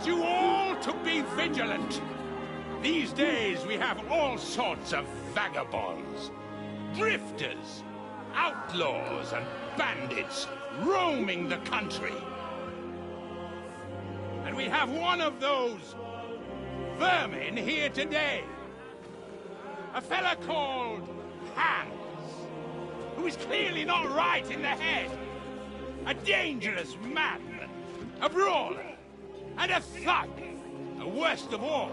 you all to be vigilant. These days we have all sorts of vagabonds, drifters, outlaws and bandits roaming the country. And we have one of those vermin here today. A fella called Hans, who is clearly not right in the head. A dangerous man, a brawler, and a thug. The worst of all,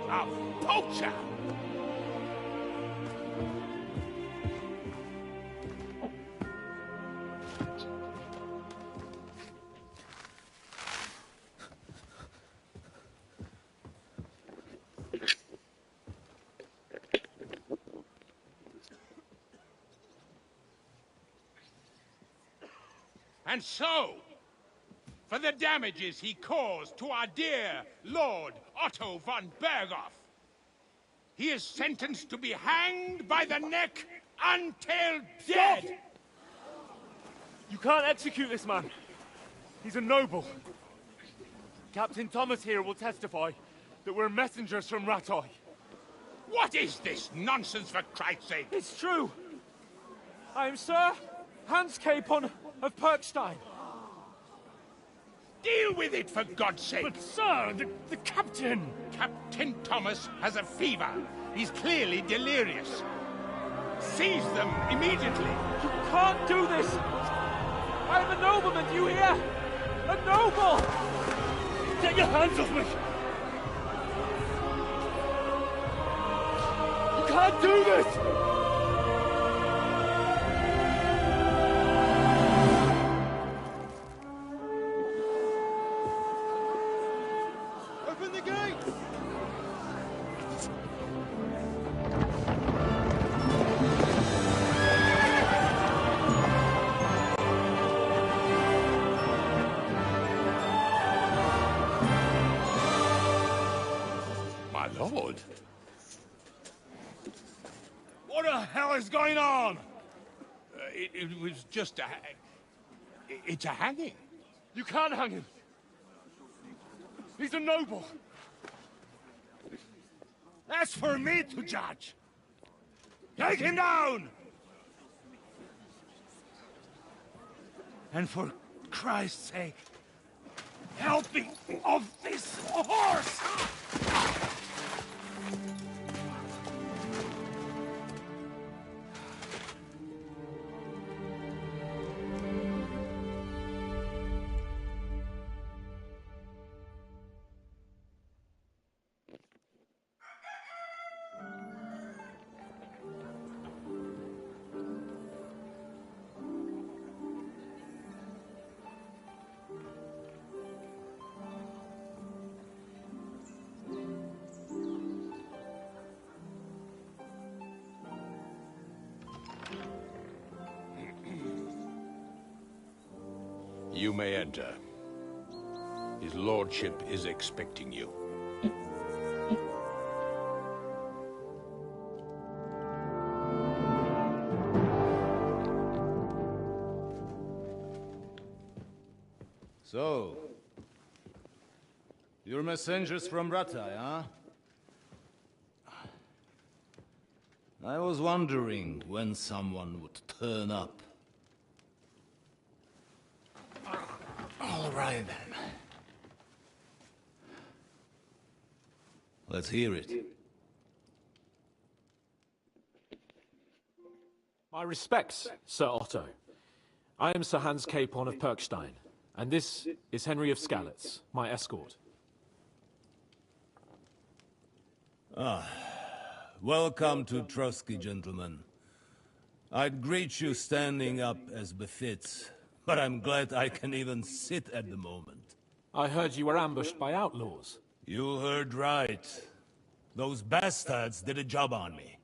a poacher. And so, for the damages he caused to our dear Lord Otto von Berghoff, he is sentenced to be hanged by the neck until dead! Stop! You can't execute this man. He's a noble. Captain Thomas here will testify that we're messengers from Rattay. What is this nonsense, for Christ's sake? It's true. I am Sir Hans Capon of Perkstein. Deal with it, for God's sake! But, sir, the captain... Captain Thomas has a fever. He's clearly delirious. Seize them immediately. You can't do this! I'm a nobleman, do you hear? A noble! Get your hands off me! You can't do this! Open the gate! My lord. What the hell is going on? It was just a... It's a hanging. You can't hang him. He's a noble. That's for me to judge. Take him down! And for Christ's sake, help me off this horse! You may enter. His lordship is expecting you. So, you're messengers from Rattay, huh? I was wondering when someone would turn up. All right, then. Let's hear it. My respects, Sir Otto. I am Sir Hans Capon of Perkstein, and this is Henry of Skalitz, my escort. Welcome to Trotsky, gentlemen. I'd greet you standing up as befits, but I'm glad I can even sit at the moment. I heard you were ambushed by outlaws. You heard right. Those bastards did a job on me.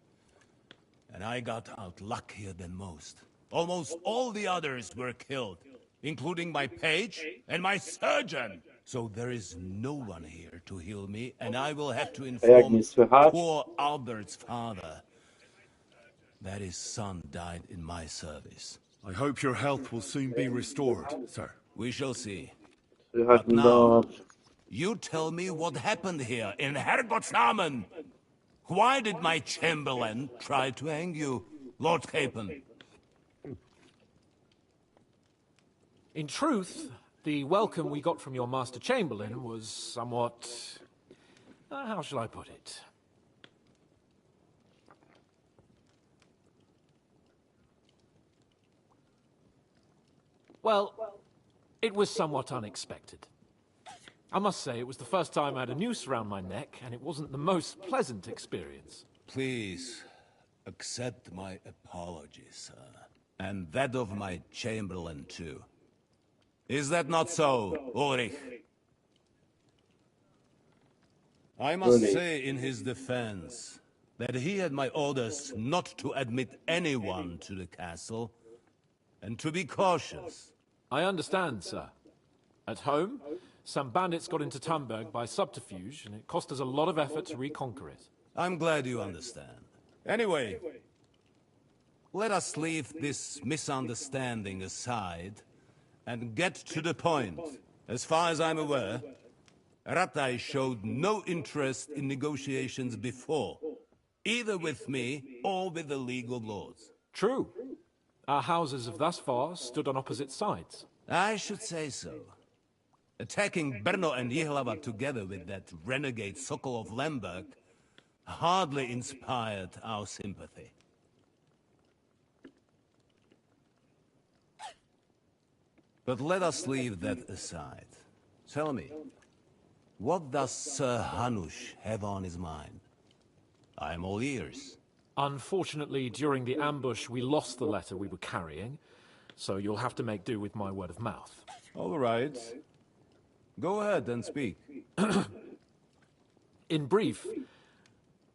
And I got out luckier than most. Almost all the others were killed, including my page and my surgeon. So there is no one here to heal me, and I will have to inform poor Albert's father that his son died in my service. I hope your health will soon be restored, sir. We shall see. Słychać But now, do You tell me what happened here in Herrgottsnamen. Why did my chamberlain try to hang you, Lord Capon? In truth, the welcome we got from your Master Chamberlain was somewhat... how shall I put it? Well, it was somewhat unexpected. I must say, it was the first time I had a noose around my neck, and it wasn't the most pleasant experience. Please, accept my apologies, sir. And that of my chamberlain, too. Is that not so, Ulrich? I must say in his defense that he had my orders not to admit anyone to the castle, and to be cautious. I understand, sir. At home, some bandits got into Tamberg by subterfuge, and it cost us a lot of effort to reconquer it. I'm glad you understand. Anyway, let us leave this misunderstanding aside and get to the point. As far as I'm aware, Ratai showed no interest in negotiations before, either with me or with the League of Lords. True. Our houses have thus far stood on opposite sides. I should say so. Attacking Brno and Jihlava together with that renegade Sokol of Lemberg hardly inspired our sympathy. But let us leave that aside. Tell me, what does Sir Hanush have on his mind? I am all ears. Unfortunately, during the ambush, we lost the letter we were carrying, so you'll have to make do with my word of mouth. All right. Go ahead and speak. In brief,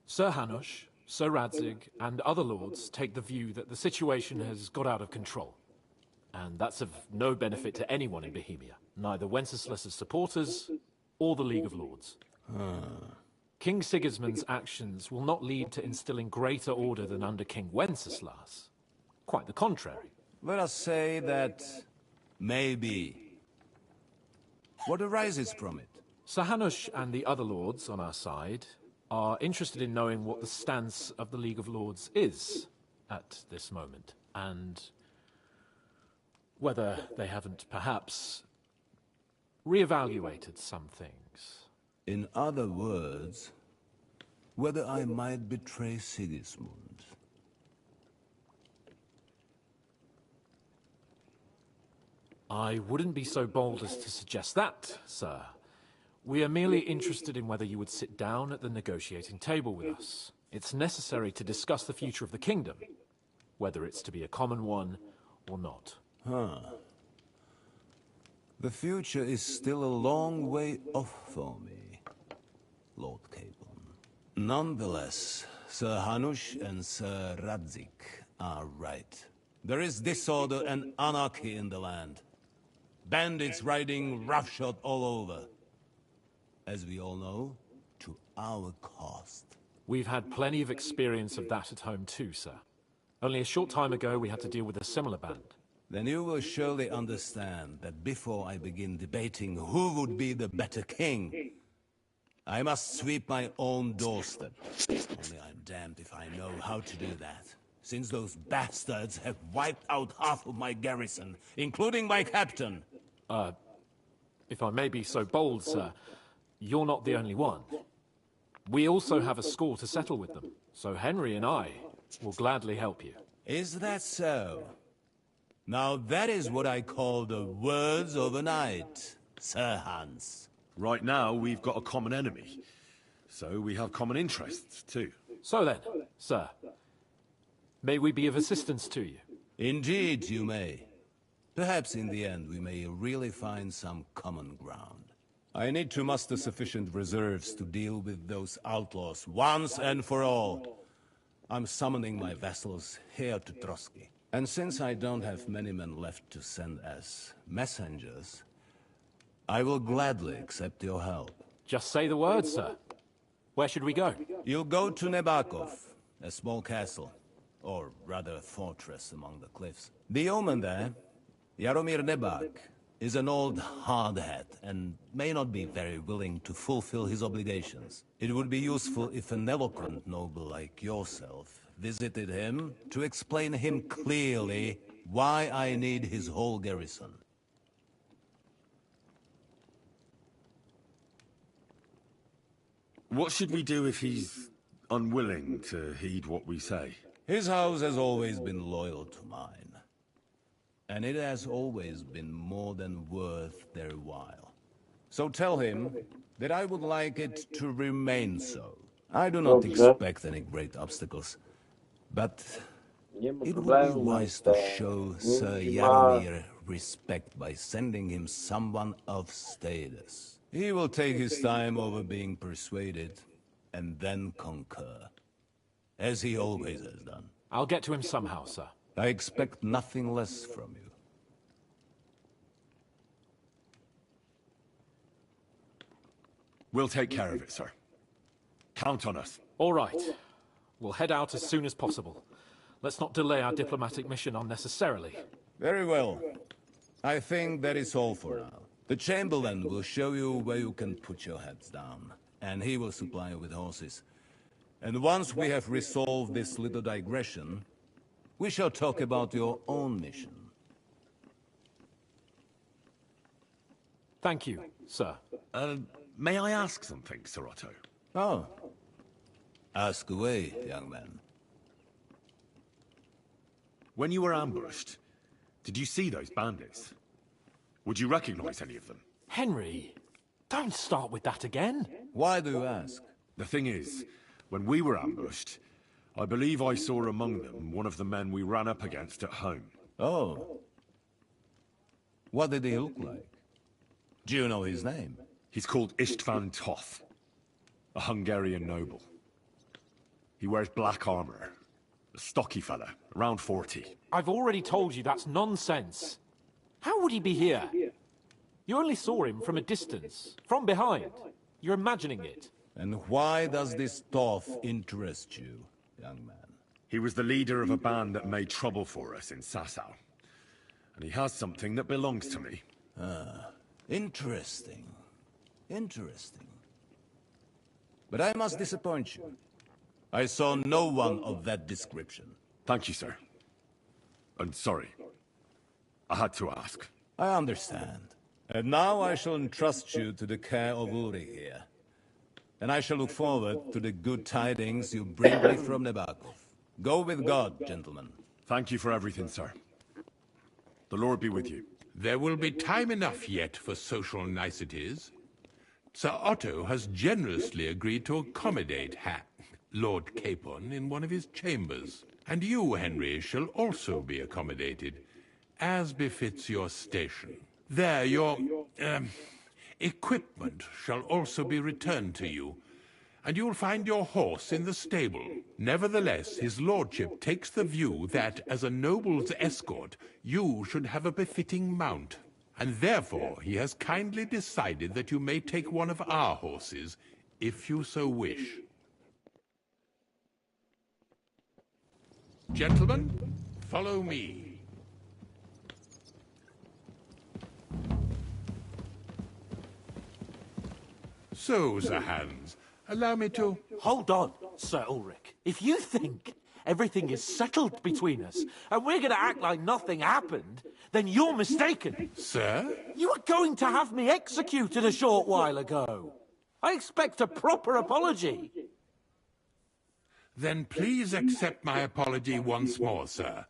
Sir Hanush, Sir Radzig, and other lords take the view that the situation has got out of control. And that's of no benefit to anyone in Bohemia, neither Wenceslas's supporters or the League of Lords. King Sigismund's actions will not lead to instilling greater order than under King Wenceslas. Quite the contrary. Let us say that maybe. What arises from it? Sir Hanush and the other lords on our side are interested in knowing what the stance of the League of Lords is at this moment, and whether they haven't perhaps reevaluated some things. In other words, whether I might betray Sigismund. I wouldn't be so bold as to suggest that, sir. We are merely interested in whether you would sit down at the negotiating table with us. It's necessary to discuss the future of the kingdom, whether it's to be a common one or not. The future is still a long way off for me, Lord Capon. Nonetheless, Sir Hanush and Sir Radzig are right. There is disorder and anarchy in the land. Bandits riding roughshod all over. As we all know, to our cost. We've had plenty of experience of that at home too, sir. Only a short time ago we had to deal with a similar band. Then you will surely understand that before I begin debating who would be the better king, I must sweep my own doorstep. Only I'm damned if I know how to do that, since those bastards have wiped out half of my garrison, including my captain. If I may be so bold, sir, you're not the only one. We also have a score to settle with them, so Henry and I will gladly help you. Is that so? Now that is what I call the words of a knight, Sir Hans. Right now, we've got a common enemy, so we have common interests, too. So then, sir, may we be of assistance to you? Indeed, you may. Perhaps in the end we may really find some common ground. I need to muster sufficient reserves to deal with those outlaws once and for all. I'm summoning my vassals here to Trotsky. And since I don't have many men left to send as messengers, I will gladly accept your help. Just say the word, sir. Where should we go? You'll go to Nebakov, a small castle, or rather a fortress among the cliffs. The yeoman there, Jaromir Nebak, is an old hardhat and may not be very willing to fulfill his obligations. It would be useful if an eloquent noble like yourself visited him to explain him clearly why I need his whole garrison. What should we do if he's unwilling to heed what we say? His house has always been loyal to mine, and it has always been more than worth their while. So tell him that I would like it to remain so. I do not expect any great obstacles, but Nie ma it would be problemu. wise to show Sir Jaromir respect by sending him someone of status. He will take his time over being persuaded, and then concur, as he always has done. I'll get to him somehow, sir. I expect nothing less from you. We'll take care of it, sir. Count on us. All right. We'll head out as soon as possible. Let's not delay our diplomatic mission unnecessarily. Very well. I think that is all for now. The Chamberlain will show you where you can put your heads down, and he will supply you with horses. And once we have resolved this little digression, we shall talk about your own mission. Thank you, sir. May I ask something, Sir Otto? Oh. Ask away, young man. When you were ambushed, did you see those bandits? Would you recognize any of them? Henry, don't start with that again. Why do you ask? The thing is, when we were ambushed, I believe I saw among them one of the men we ran up against at home. Oh. What did he look like? Do you know his name? He's called István Toth, a Hungarian noble. He wears black armor. A stocky fella, around 40. I've already told you that's nonsense. How would he be here? You only saw him from a distance, from behind. You're imagining it. And why does this Toth interest you, young man? He was the leader of a band that made trouble for us in Sasau. And he has something that belongs to me. Interesting. Interesting. But I must disappoint you. I saw no one of that description. Thank you, sir. And sorry. I had to ask. I understand. And now I shall entrust you to the care of Uri here. And I shall look forward to the good tidings you bring me from Nebakov. Go with God, gentlemen. Thank you for everything, sir. The Lord be with you. There will be time enough yet for social niceties. Sir Otto has generously agreed to accommodate Lord Capon in one of his chambers. And you, Henry, shall also be accommodated, as befits your station. There, your equipment shall also be returned to you, and you'll find your horse in the stable. Nevertheless, his lordship takes the view that, as a noble's escort, you should have a befitting mount, and therefore he has kindly decided that you may take one of our horses, if you so wish. Gentlemen, follow me. So, Sir Hans, allow me to... Hold on, Sir Ulrich. If you think everything is settled between us, and we're going to act like nothing happened, then you're mistaken. Sir? You were going to have me executed a short while ago. I expect a proper apology. Then please accept my apology once more, sir.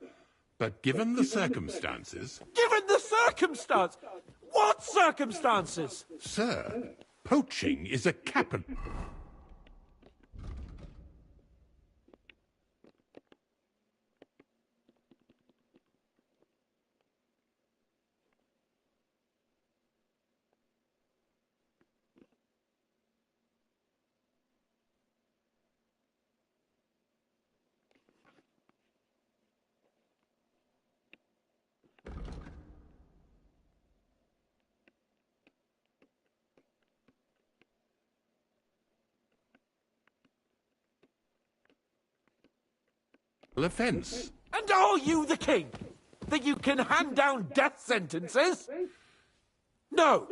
But given the circumstances... Given the circumstance? What circumstances? Sir, poaching is a capital... offense. And are you the king? That you can hand down death sentences? No,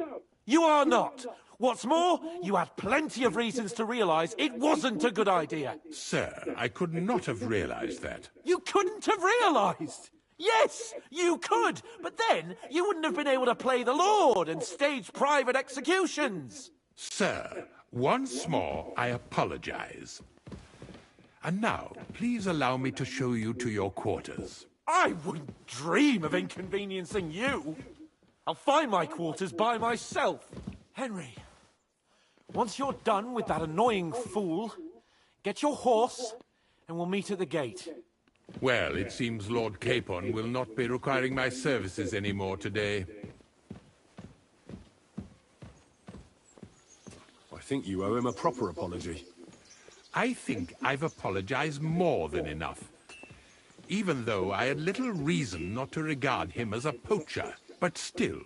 you are not. What's more, you had plenty of reasons to realize it wasn't a good idea. Sir, I could not have realized that. You couldn't have realized. Yes, you could, but then you wouldn't have been able to play the Lord and stage private executions. Sir, once more, I apologize. And now, please allow me to show you to your quarters. I wouldn't dream of inconveniencing you. I'll find my quarters by myself. Henry, once you're done with that annoying fool, get your horse and we'll meet at the gate. Well, it seems Lord Capon will not be requiring my services anymore today. I think you owe him a proper apology. I think I've apologized more than enough. Even though I had little reason not to regard him as a poacher. But still,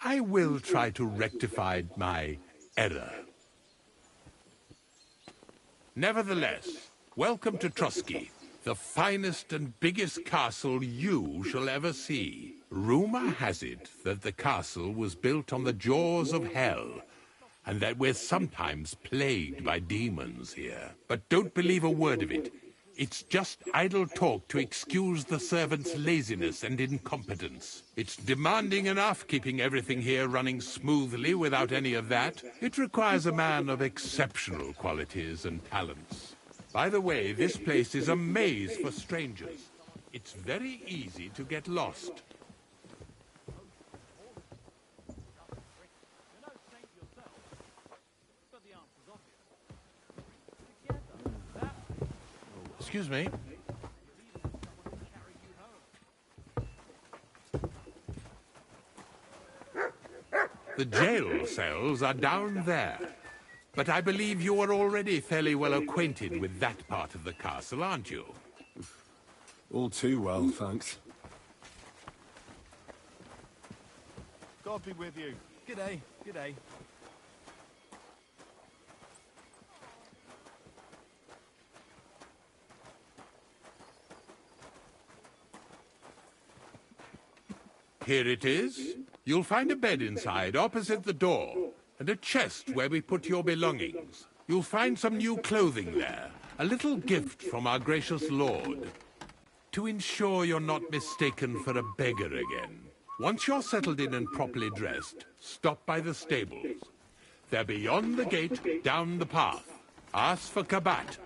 I will try to rectify my error. Nevertheless, welcome to Trusky, the finest and biggest castle you shall ever see. Rumor has it that the castle was built on the jaws of hell, and that we're sometimes plagued by demons here. But don't believe a word of it. It's just idle talk to excuse the servants' laziness and incompetence. It's demanding enough keeping everything here running smoothly without any of that. It requires a man of exceptional qualities and talents. By the way, this place is a maze for strangers. It's very easy to get lost. Excuse me. The jail cells are down there. But I believe you are already fairly well acquainted with that part of the castle, aren't you? All too well, thanks. God be with you. G'day, g'day. Here it is. You'll find a bed inside, opposite the door, and a chest where we put your belongings. You'll find some new clothing there, a little gift from our gracious lord, to ensure you're not mistaken for a beggar again. Once you're settled in and properly dressed, stop by the stables. They're beyond the gate, down the path. Ask for Kabat.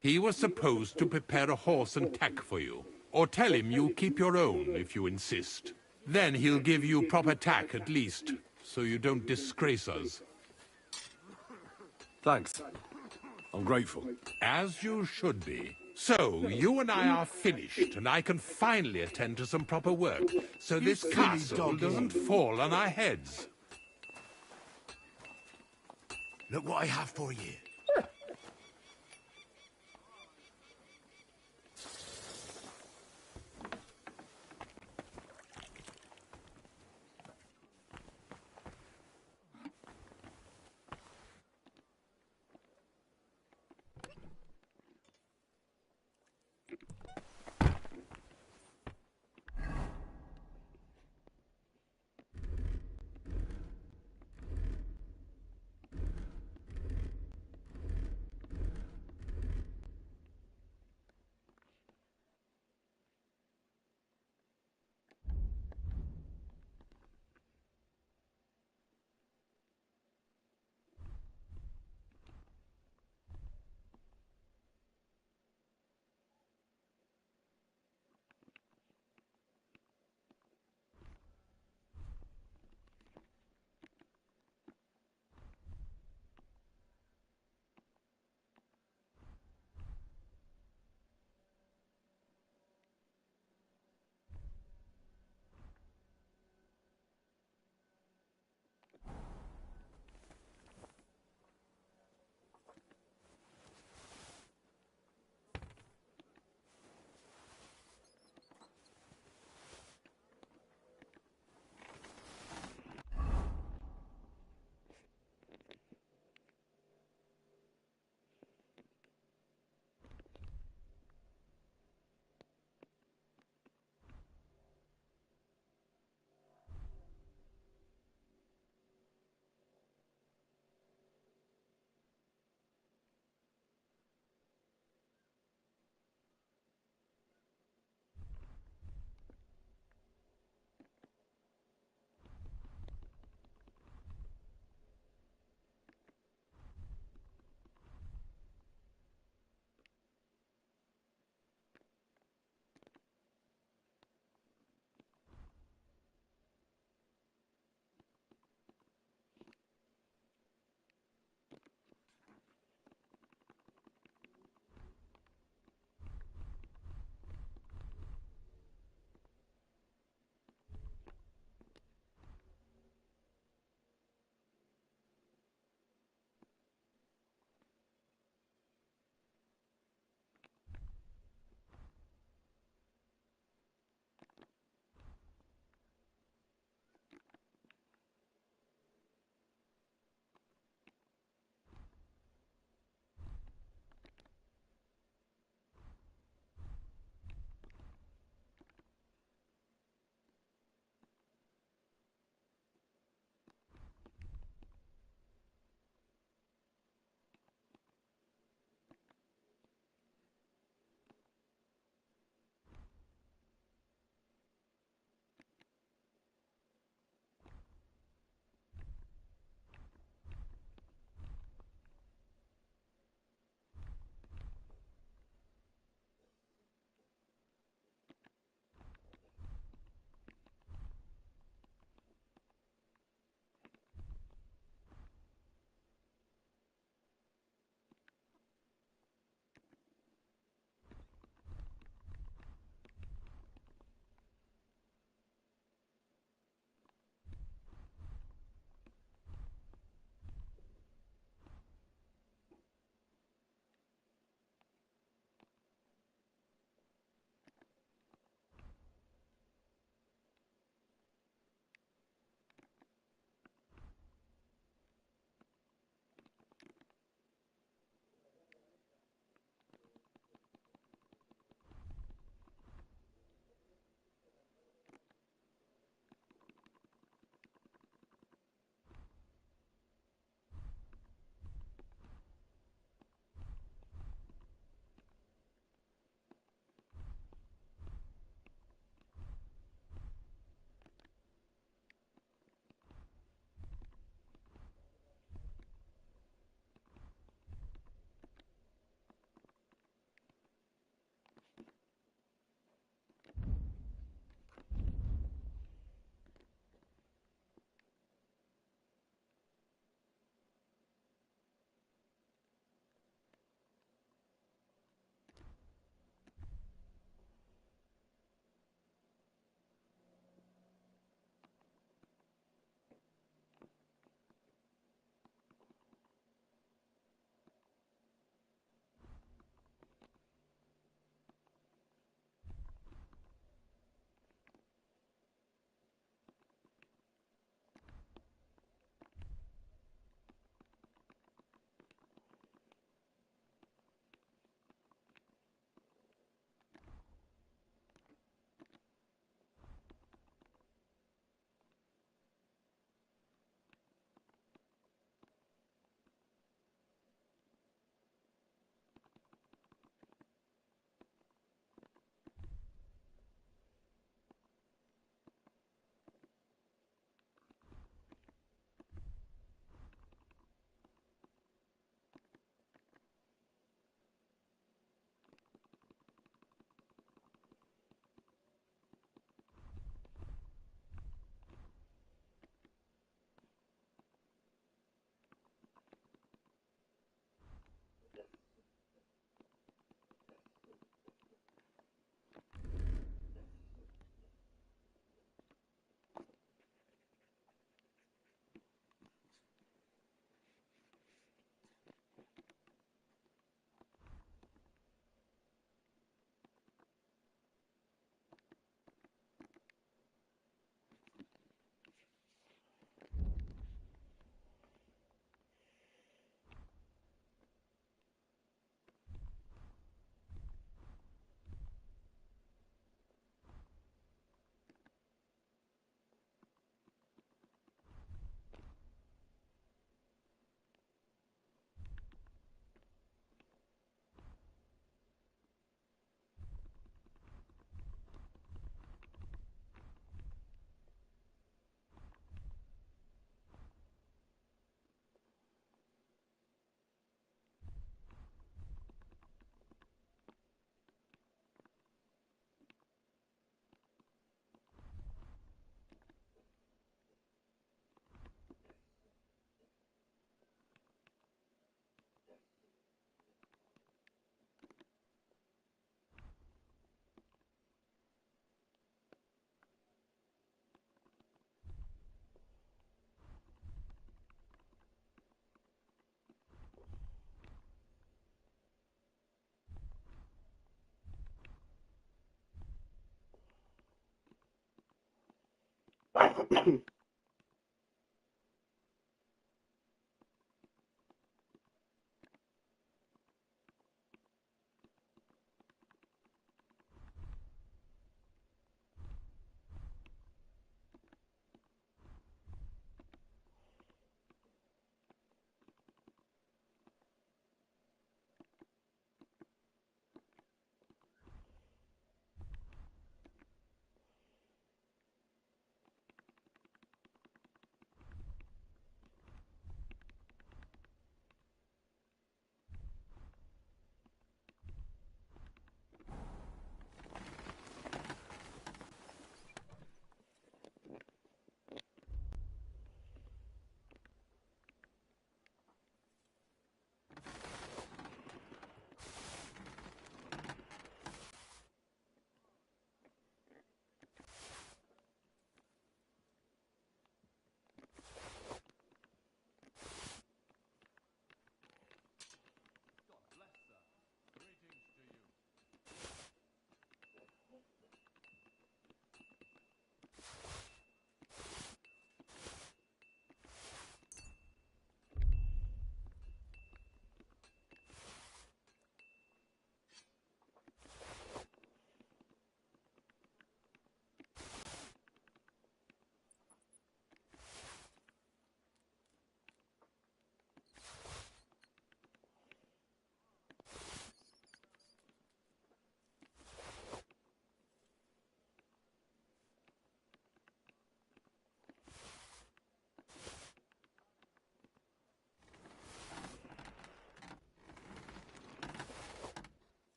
He was supposed to prepare a horse and tack for you. Or tell him you'll keep your own if you insist. Then he'll give you proper tack at least, so you don't disgrace us. Thanks. I'm grateful. As you should be. So, you and I are finished, and I can finally attend to some proper work, so this castle doesn't fall on our heads. Look what I have for you.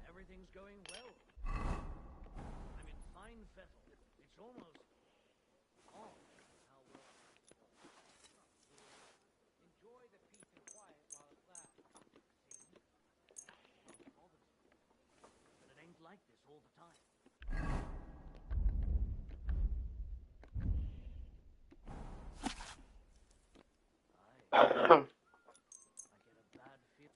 Everything's going well. I'm in fine fettle. It's almost on how well. Enjoy the peace and quiet while it lasts. See? Nothing bothers you. But it ain't like this all the time. I get a bad feeling.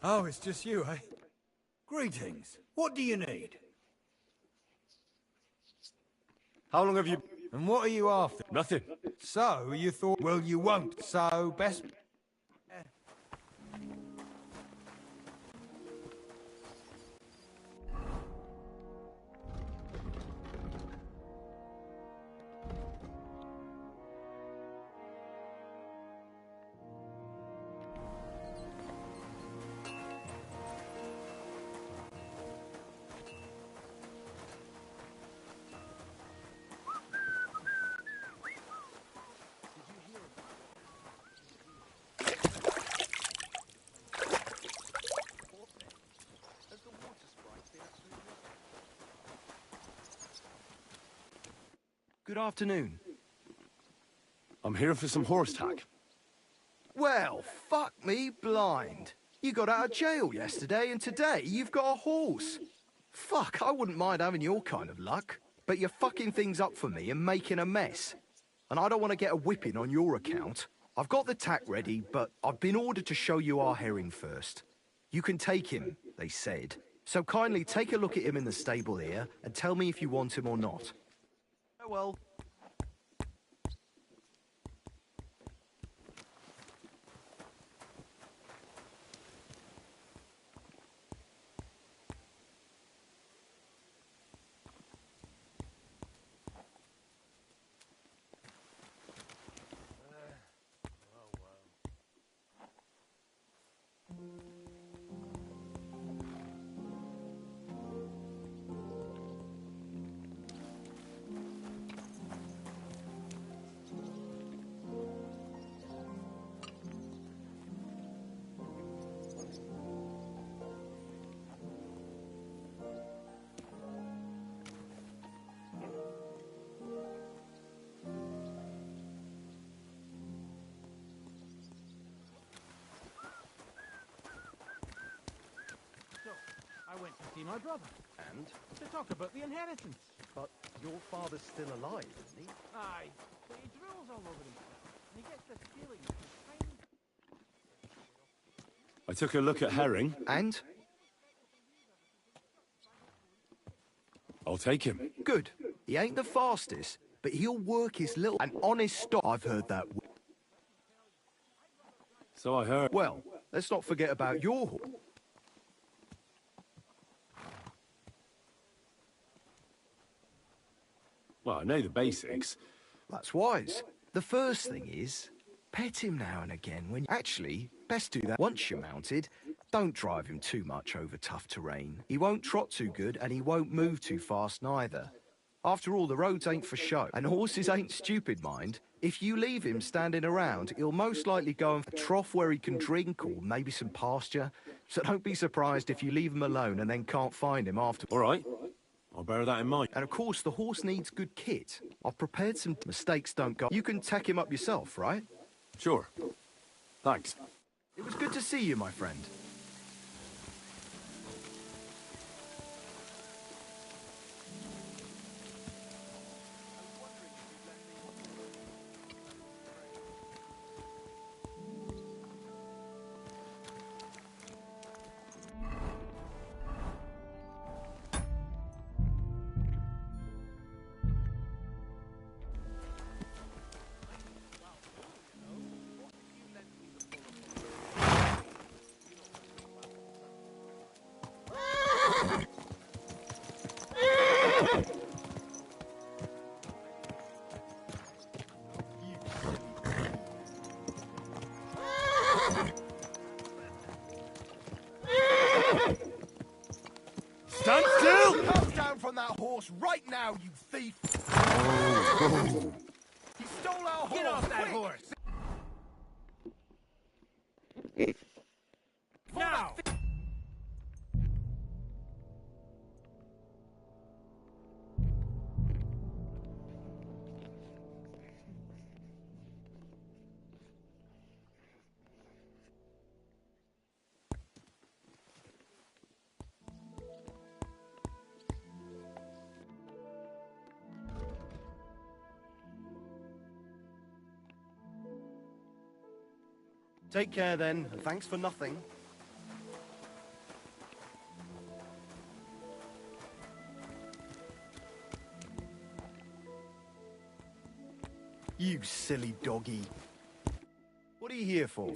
Oh, it's just you, eh? Greetings. What do you need? How long have you... And what are you after? Nothing. So, you thought... Well, you won't. So, best... Good afternoon. I'm here for some horse tack. Well, fuck me blind. You got out of jail yesterday, and today you've got a horse. Fuck, I wouldn't mind having your kind of luck. But you're fucking things up for me and making a mess. And I don't want to get a whipping on your account. I've got the tack ready, but I've been ordered to show you our herring first. You can take him, they said. So kindly take a look at him in the stable here and tell me if you want him or not. Well. I went to see my brother And? to talk about the inheritance. But your father's still alive, isn't he? Aye, but he drools all over himself, and he gets this feeling that he's trying. I took a look at herring. And? I'll take him. Good. He ain't the fastest, but he'll work his little... An honest stock. I've heard that. So I heard. Well, let's not forget about your horse. Well, I know the basics. That's wise. The first thing is, pet him now and again when... Actually, best do that once you're mounted. Don't drive him too much over tough terrain. He won't trot too good, and he won't move too fast neither. After all, the roads ain't for show, and horses ain't stupid, mind. If you leave him standing around, he'll most likely go in a trough where he can drink or maybe some pasture. So don't be surprised if you leave him alone and then can't find him after. All right. I'll bear that in mind. And of course, the horse needs good kit. I've prepared some mistakes don't go. You can tack him up yourself, right? Sure. Thanks. It was good to see you, my friend. Stand still! Come down from that horse right now, you thief! He stole our horse! Get off that horse! Now! Take care then, and thanks for nothing. You silly doggy. What are you here for?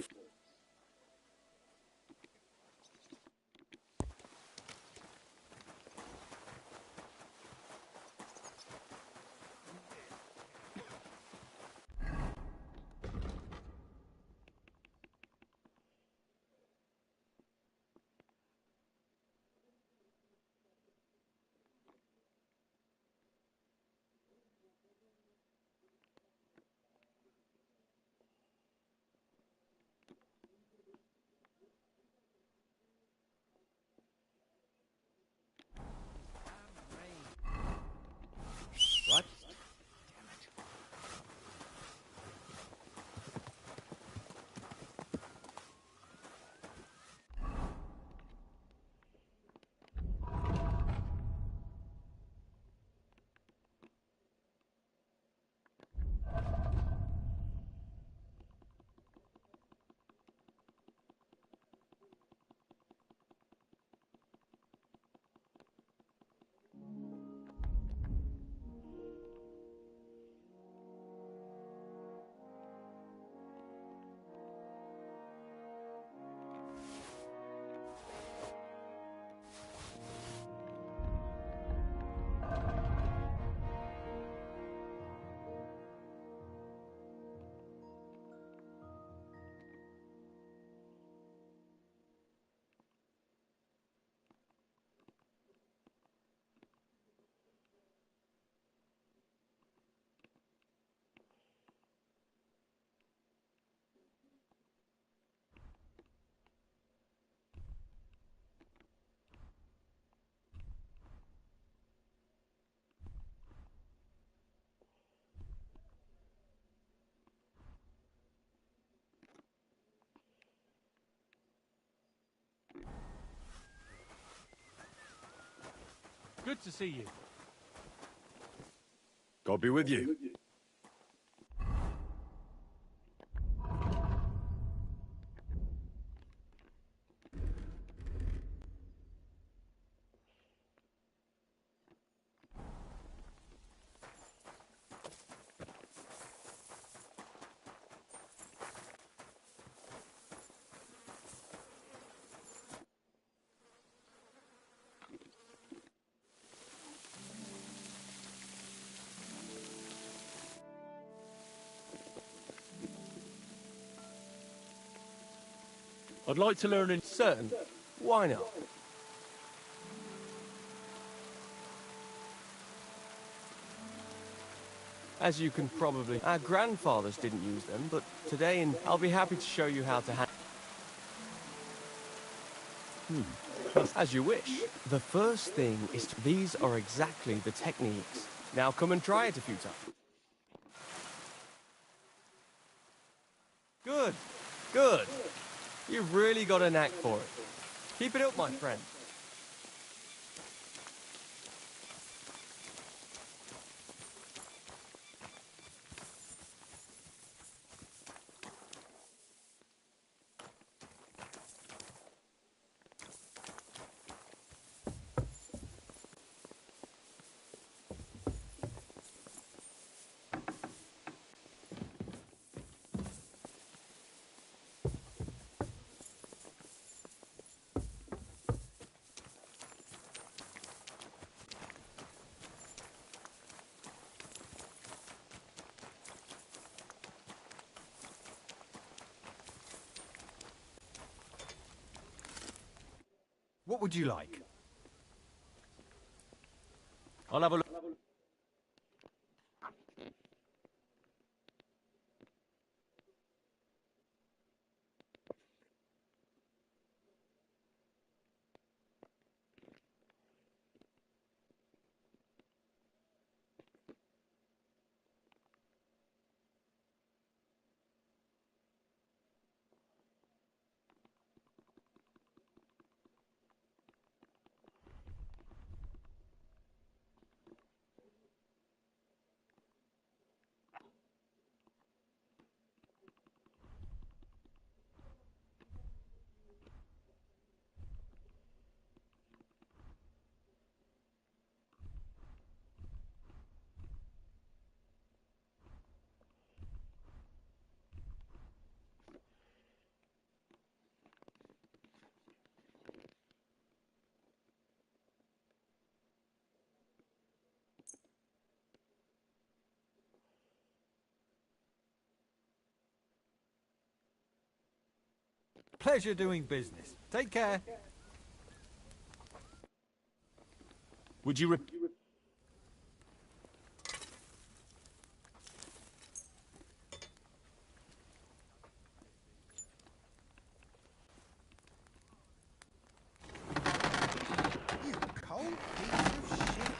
Right? Good to see you. God be with you. I'd like to learn in Certain. Why not? As you can probably... Our grandfathers didn't use them, but today I'll be happy to show you how to As you wish. The first thing is these are exactly the techniques. Now come and try it a few times. Good. Good. You've really got a knack for it. Keep it up, my friend. What would you like? I'll have a look. Pleasure doing business. Take care. Would you You cold piece of shit.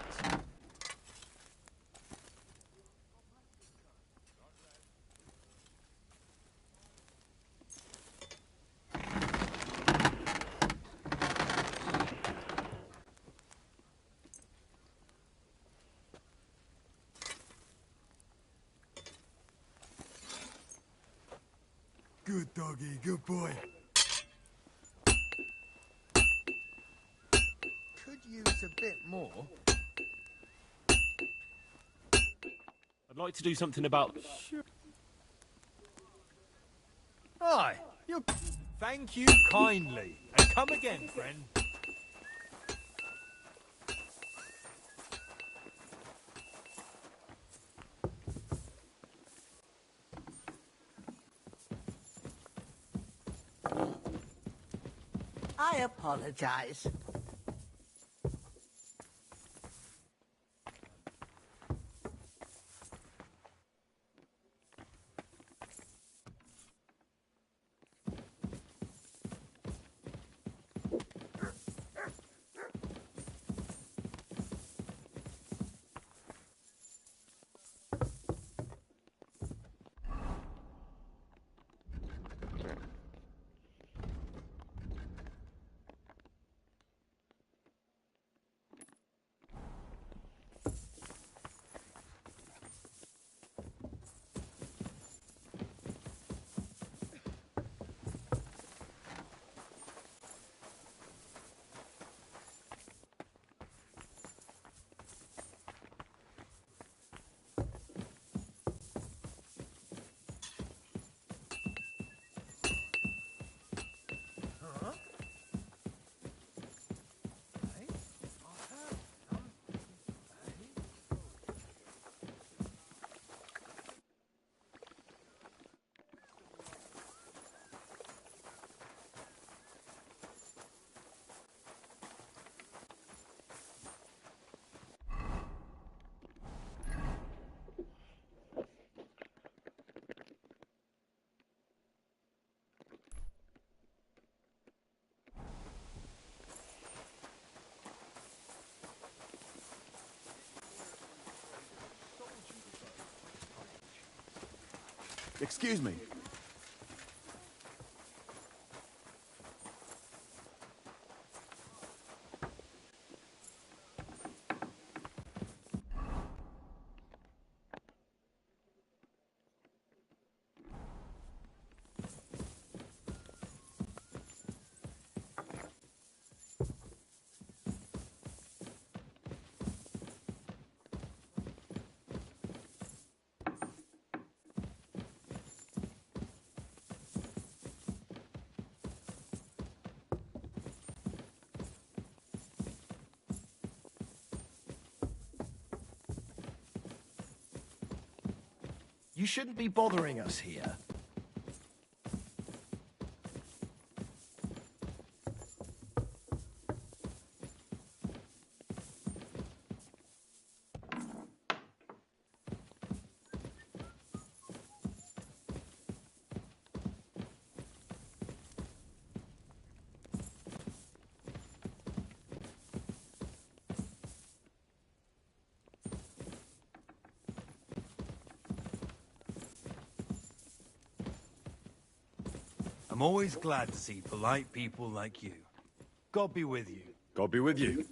Good doggy, good boy. Could use a bit more. I'd like to do something about... Aye, you. Thank you kindly, and come again, friend. I apologize. Excuse me. You shouldn't be bothering us here. I'm always glad to see polite people like you. God be with you. God be with you.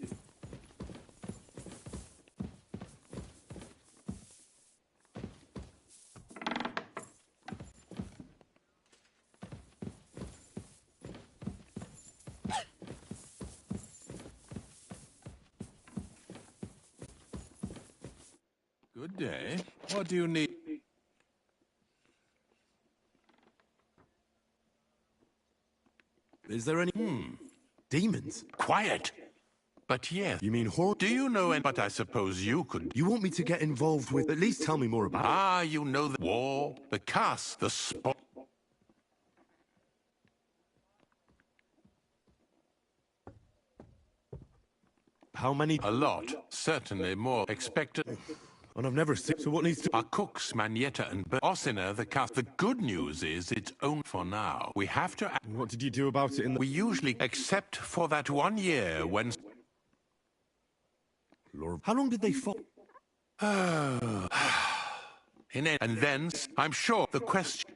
Good day. What do you need? Is there any... Demons? Quiet. But yes. You mean horror? Do you know any... But I suppose you could... You want me to get involved with... At least tell me more about it. Ah, you know the war, the cast, the sport. How many? A lot. Certainly more expected. And I've never seen. So what needs to? Our cooks, Manietta and Ossina, the cast. The good news is it's own for now. We have to. What did you do about it in the? We usually, except for that 1 year when. Lord. How long did they fall? And then I'm sure the question.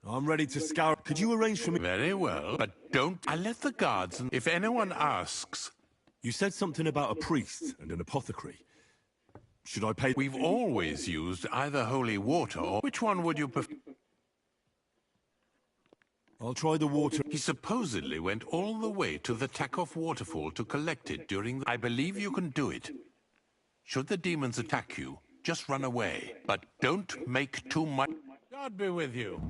I'm ready to scour. Could you arrange for me? Very well, but don't. I let the guards. If anyone asks, You said something about a priest and an apothecary. Should I pay? we've always used either holy water or which one would you prefer? I'll try the water. He supposedly went all the way to the Takoff waterfall to collect it during the... I believe you can do it. Should the demons attack you, just run away. But don't make too much... God be with you.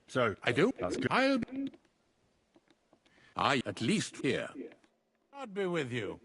So I do. That's good. I at least here. God be with you.